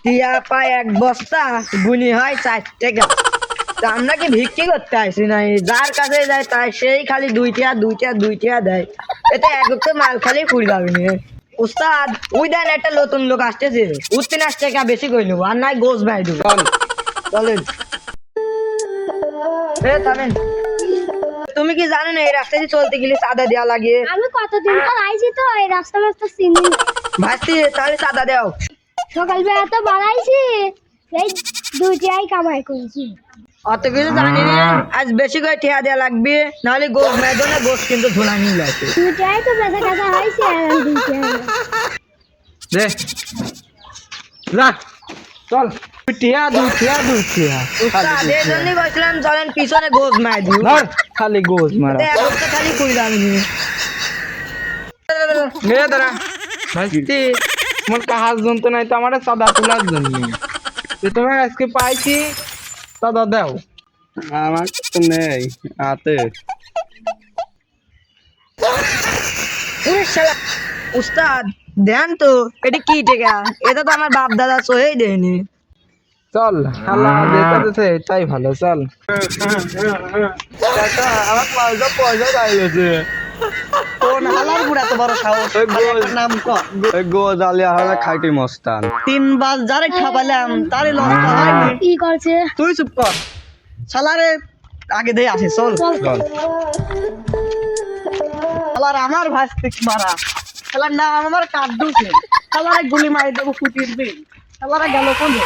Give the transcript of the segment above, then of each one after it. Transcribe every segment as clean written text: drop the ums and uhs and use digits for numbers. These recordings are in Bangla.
টিয়া পায় এক বস্তা, গুনি হয় 4 টাকা। তা আমরা কি ভিক্ষি করতে আসি নাই? যার কাছে যায় তাই সেই খালি 2 টাকা 2 টাকা 2 টাকা দেয়। এতে এক তো মাল খালি ফুল যাবে নি। উস্তাদ, ওই দেন একটা নতুন লোক আসতেছে, 3 টাকা বেশি করে নেবো, আর নাই গোস ভাই দেবো। চলেন। থামেন। তুমি কি জানো না এই রাস্তা দিয়ে চলতে গেলে চাঁদা দেওয়া লাগে? আমি কতদিন পর আইছি তো এই রাস্তা চিনি না। ভাস্তি, তাহলে চাঁদা দাও। সকালবেলা তো বাড়াইছি, এই 2 টাকাই কামাই করেছি। অত কিছু জানি না, আজ বেশি করে টিয়া দেওয়া লাগবে, নাহলে গোস মেদো না, গোস কিন্তু ধুলা নিয়ে লাগবে। 2 টাকাই তো বেচা কাটা হয়েছে, আর 2 টাকা দে যা চল, টিয়া দুটিয়া দুটিয়া উস্তাদ, এই জন্যই বলছিলাম চলেন পিছনে গোস মার দিও। ধর খালি গোজ মারা একটা খালি কুড়ি দামি। মেয়ে দাঁড়া ভাইস্তি, তোমার কাহার জন্য নাই তো আমার চাঁদা তোলার জন্য। যে তোমার আজকে পাইছি চাঁদা দাও। আমার তো নেই হাতে। উস্তাদ দেন তো, এটা কি টেকা? এটা তো আমার বাপ দাদা সহেই দেয়নি। চল হালা যেতে এটাই ভালো, চল। আমার পয়সা পয়সা চাইলেছে। কোন হালার বুড়া তো বড় সাহস? নাম কর। গোজ আলিয়া হলে খাইটি মস্তান। 3 বার যারে ঠাপালাম তারে লড়তে হয়নি। কি করছে? তুই চুপ কর শালারে, আগে দিয়ে আসে চল। চল শালার আমার ভাস্তিক মারা, শালার নাম আমার কাদ্দুসে, শালারে গুলি মারি দেবো ফুটির দিন। শালারা গেল কোনে?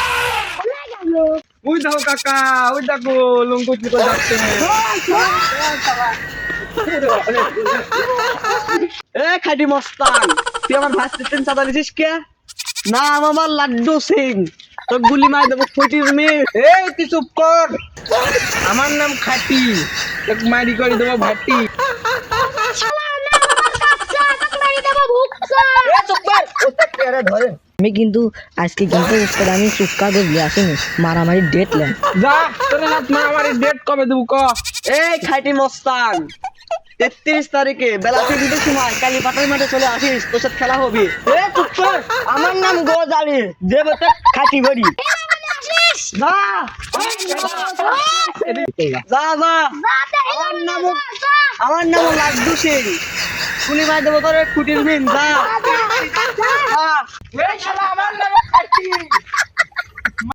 ওই দেখো কাকা, ওই দেখো লঙ্কু কি করে যাচ্ছে। এ খাটি মস্তান, তুই আমার ভাস্তির দিন চাঁদা দিছিস কে? নাম আমার লাড্ডু সিং, তো গুলি মারি দেবো ফুটির মেয়ে। এই তুই চুপ কর, আমার নাম খাটি, তোকে মারি করে দেবো ভাটি। আমি কিন্তু আজকে কিন্তু উস্তাদ আমি চুক্কা গজলে আসিনি, মারামারি ডেটলাম। যা তোর হাত মারামারি ডেট কবে দেবো ক? এই খাইটি মস্তান, 33 তারিখে বেলা 3টার সময় কালী পাটার মাঠে চলে আসিস, তোর সাথে খেলা হবে। এ চুপ কর, আমার নাম গোজ আলী, দেবতা খাটি বাড়ি। যা যা যা, আমার নাম লাড্ডু সিং, গুলি মারি দেবো তোর খুঁটির মিন। যা এই শালা আমার নাম খাটি।